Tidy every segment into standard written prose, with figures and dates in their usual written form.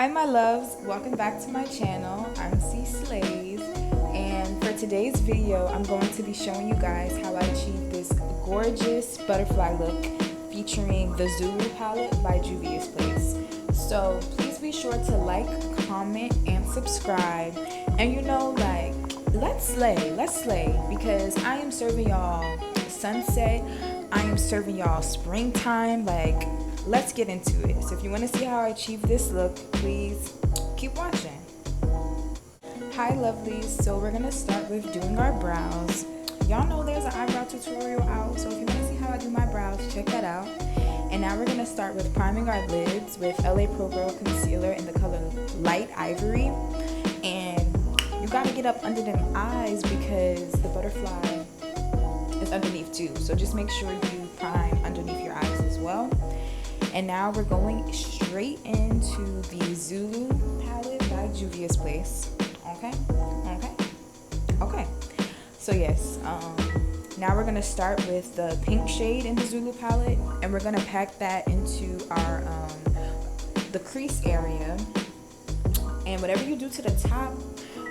Hi my loves, welcome back to my channel. I'm C Slays, and for today's video I'm going to be showing you guys how I achieved this gorgeous butterfly look featuring the Zulu palette by Juvia's Place. So please be sure to like, comment, and subscribe. And you know, like, let's slay, because I am serving y'all sunset, I am serving y'all springtime. Like, let's get into it. So if you want to see how I achieve this look, please keep watching. Hi lovelies, so we're gonna start with doing our brows. Y'all know there's an eyebrow tutorial out, so if you want to see how I do my brows, check that out. And now we're gonna start with priming our lids with LA Pro Girl concealer in the color Light Ivory. And you gotta get up under them eyes because the butterfly is underneath too, so just make sure you prime underneath your eyes as well. And now we're going straight into the Zulu palette by Juvia's Place. Okay. So yes, now we're gonna start with the pink shade in the Zulu palette, and we're gonna pack that into our the crease area. And whatever you do to the top,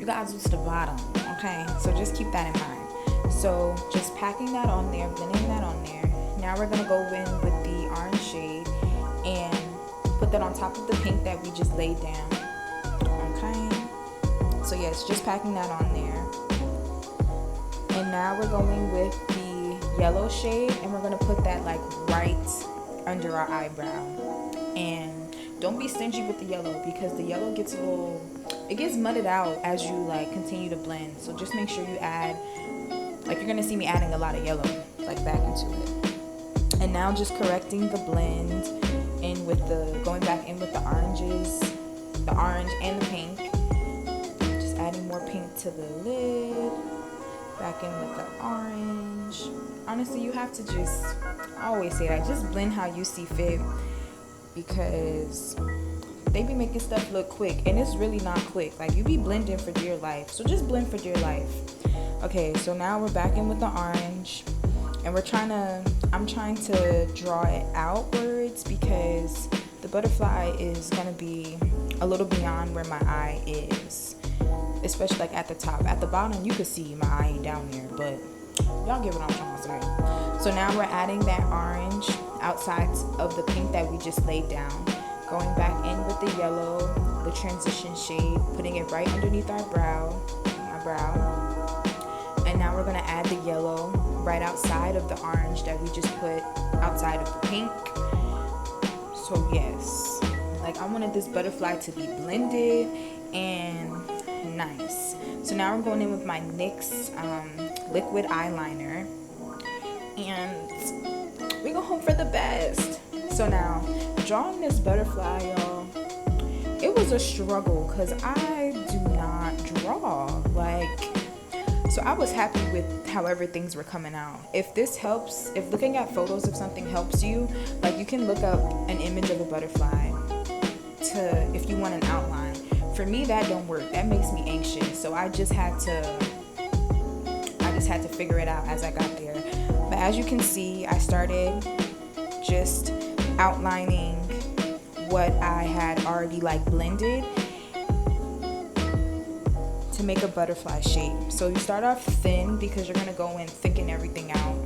you gotta do to the bottom. Okay, so just keep that in mind. So just packing that on there, blending that on there. Now we're gonna go in with the orange shade and put that on top of the pink that we just laid down. Okay, so yes, just packing that on there. And now we're going with the yellow shade, and we're gonna put that like right under our eyebrow. And don't be stingy with the yellow, because the yellow gets a little, it gets mudded out as you like continue to blend. So just make sure you add, like, you're gonna see me adding a lot of yellow like back into it. And now just correcting the blend in with the, going back in with the oranges, the orange and the pink. Just adding more pink to the lid, back in with the orange. Honestly, you have to just, I always say that, just blend how you see fit, because they be making stuff look quick and it's really not quick. Like, you be blending for dear life, so just blend for dear life. Okay, so now we're back in with the orange, and I'm trying to draw it outwards because the butterfly is gonna be a little beyond where my eye is, especially like at the top. At the bottom you could see my eye down there, but y'all get what I'm trying to say. So now we're adding that orange outside of the pink that we just laid down, going back in with the yellow, the transition shade, putting it right underneath our brow, my brow. And now we're gonna add the yellow right outside of the orange that we just put outside of the pink. So yes, like, I wanted this butterfly to be blended and nice. So now I'm going in with my NYX liquid eyeliner, and we go home for the best. So now, drawing this butterfly, y'all, it was a struggle because I do not draw. Like, so I was happy with however things were coming out. If this helps, if looking at photos of something helps you, like, you can look up an image of a butterfly to, if you want an outline. For me, that don't work. That makes me anxious. So I just had to figure it out as I got there. But as you can see, I started just outlining what I had already like blended to make a butterfly shape. So you start off thin because you're gonna go in thicken everything out.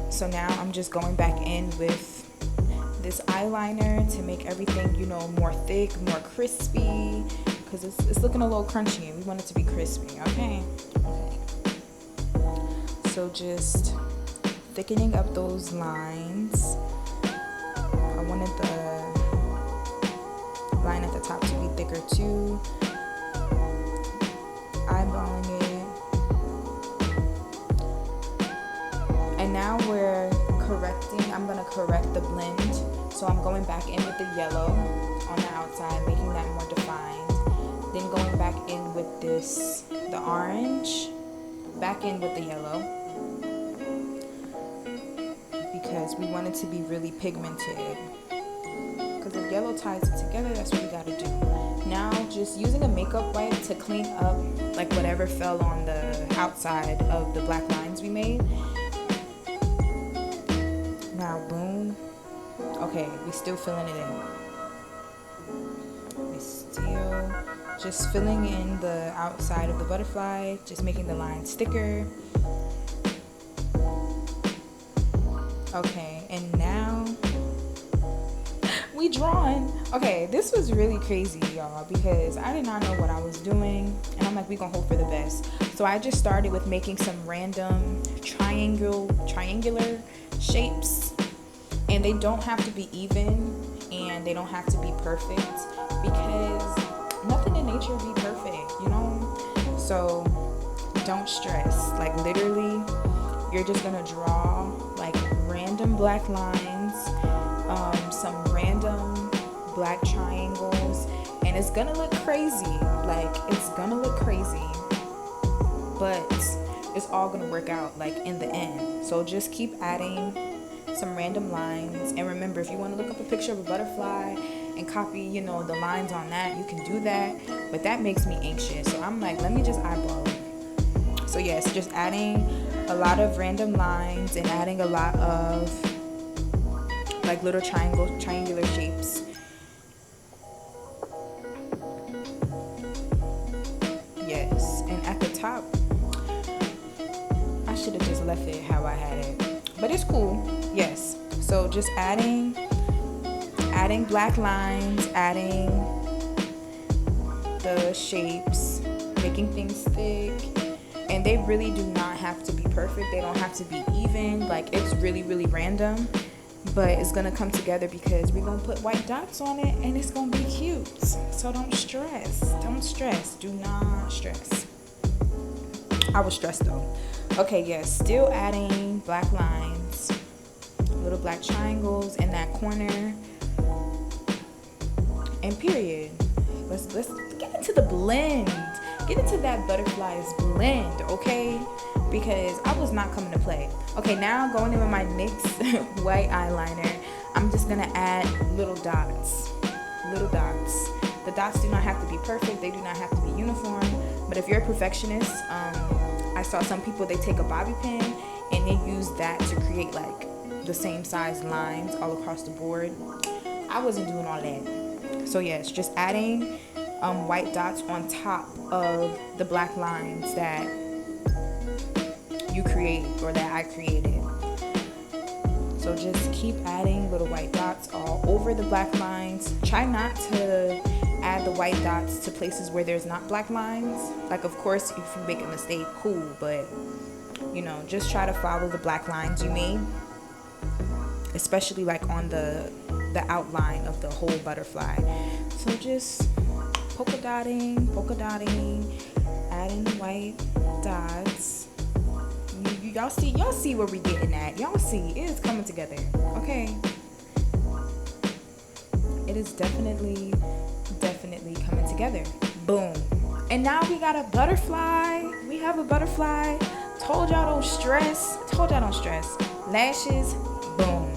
So now I'm just going back in with this eyeliner to make everything, you know, more thick, more crispy, because it's looking a little crunchy and we want it to be crispy. Okay. So just thickening up those lines. I wanted the line at the top to be thicker too. Eyeballing it. And now we're correcting, I'm gonna correct the blend. So I'm going back in with the yellow on the outside, making that more defined. Then going back in with this, the orange, back in with the yellow, because we want it to be really pigmented. Because if yellow ties it together, that's what we gotta do. Now just using a makeup wipe to clean up like whatever fell on the outside of the black lines we made. Now boom. Okay, we still filling it in. It's still just filling in the outside of the butterfly, just making the lines thicker. Okay, and now we drawn. Okay, this was really crazy, y'all, because I did not know what I was doing, and I'm like, we gonna hope for the best. So I just started with making some random triangular shapes, and they don't have to be even, and they don't have to be perfect, because nothing in nature be perfect, you know? So don't stress. Like, literally, you're just gonna draw like random black lines, some random black triangles, and it's gonna look crazy. Like, it's gonna look crazy, but it's all gonna work out like in the end. So just keep adding some random lines, and remember, if you want to look up a picture of a butterfly and copy, you know, the lines on that, you can do that, but that makes me anxious. So I'm like, let me just eyeball it. So yes, just adding a lot of random lines and adding a lot of like little triangular shapes. Yes, and at the top, I should have just left it how I had it, but it's cool. Yes, so just adding black lines, adding the shapes, making things thick, and they really do not have to be perfect. They don't have to be even. Like, it's really, really random, but it's gonna come together because we're gonna put white dots on it, and it's gonna be cute. So don't stress. Do not stress. I was stressed though. Okay, yes, still adding black lines, little black triangles in that corner, and period. Let's get into the blend. Get into that butterfly's blend, okay? Because I was not coming to play. Okay, now going in with my NYX white eyeliner, I'm just gonna add little dots. The dots do not have to be perfect. They do not have to be uniform. But if you're a perfectionist, I saw some people, they take a bobby pin and they use that to create like the same size lines all across the board. I wasn't doing all that. So yes, just adding white dots on top of the black lines that you create or that I created. So just keep adding little white dots all over the black lines. Try not to add the white dots to places where there's not black lines. Like, of course, if you make a mistake, cool, but you know, just try to follow the black lines you made, especially like on the outline of the whole butterfly. So just polka dotting, adding the white dots. Y'all see where we're getting at. Y'all see, it is coming together, okay? It is definitely coming together. Boom. And now we got a butterfly. We have a butterfly. Told y'all don't stress. Lashes, boom.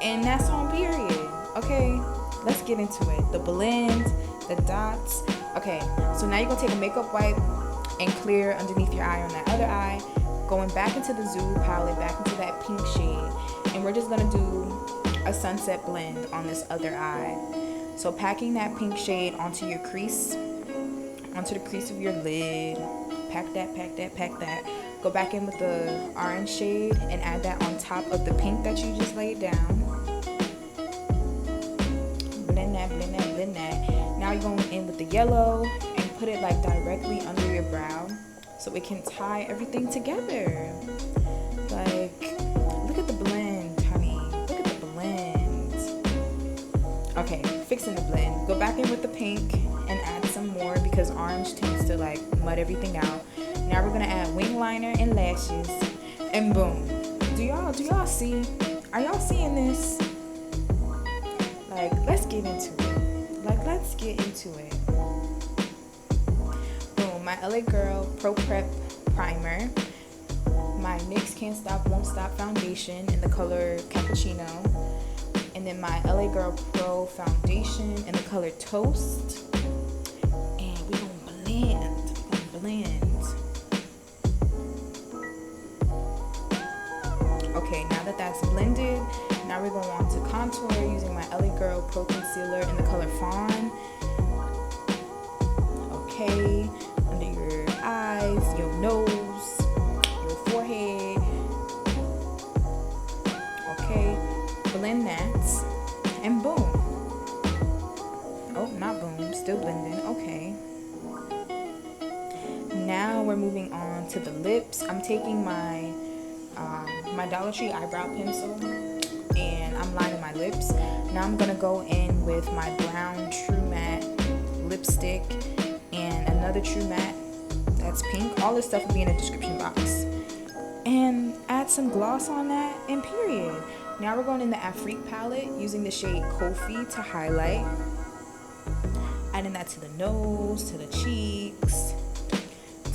And that's on period. Okay, let's get into it. The blend, the dots. Okay, so now you're gonna take a makeup wipe and clear underneath your eye on that other eye. Going back into the Zulu palette, back into that pink shade. And we're just gonna do a sunset blend on this other eye. So packing that pink shade onto your crease, onto the crease of your lid. Pack that. Go back in with the orange shade and add that on top of the pink that you just laid down. Blend that. Now you're going in with the yellow and put it like directly under your brow so it can tie everything together. Like, look at the blend, honey. Look at the blend. Okay, fixing the blend. Go back in with the pink and add some more because orange tends to like mud everything out. Now we're gonna add wing liner and lashes, and boom. Do y'all see? Are y'all seeing this? Like, let's get into it. Boom, my LA Girl Pro Prep Primer, my NYX Can't Stop Won't Stop Foundation in the color Cappuccino, and then my LA Girl Pro Foundation in the color Toast, and we're gonna blend. Okay, now that that's blended, Now we're going on to contour using my LA Girl Pro Concealer in the color Fawn. Okay, under your eyes, your nose, your forehead. Okay, blend that, and boom. Oh, not boom, still blending. Okay. Now we're moving on to the lips. I'm taking my my Dollar Tree eyebrow pencil and I'm lining my lips. Now I'm gonna go in with my brown True Matte lipstick and another True Matte that's pink. All this stuff will be in the description box. And add some gloss on that, and period. Now we're going in the Afrique palette using the shade Kohl to highlight. Adding that to the nose, to the cheeks,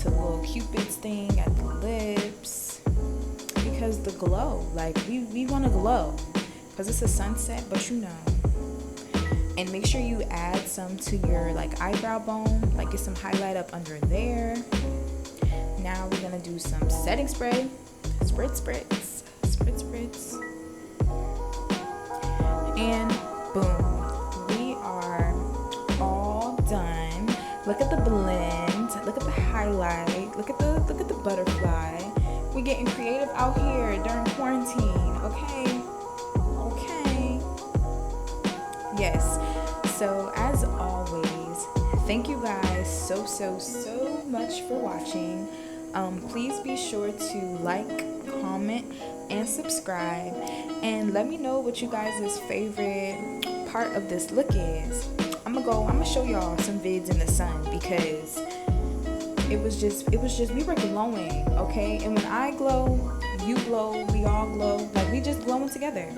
to the little Cupid's thing at the lips. Because the glow, like we want to glow. Because it's a sunset, but you know. And make sure you add some to your like eyebrow bone. Like get some highlight up under there. Now we're going to do some setting spray. Spritz. And boom. We are all done. Look at the blend. Look at the highlight. Look at the butterfly. We're getting creative out here during quarantine. Okay. Yes. So as always, thank you guys so much for watching. Please be sure to like, comment, and subscribe, and let me know what you guys' favorite part of this look is. I'm gonna show y'all some vids in the sun because it was just we were glowing, okay? And when I glow, you glow, we all glow, like we just glowing together.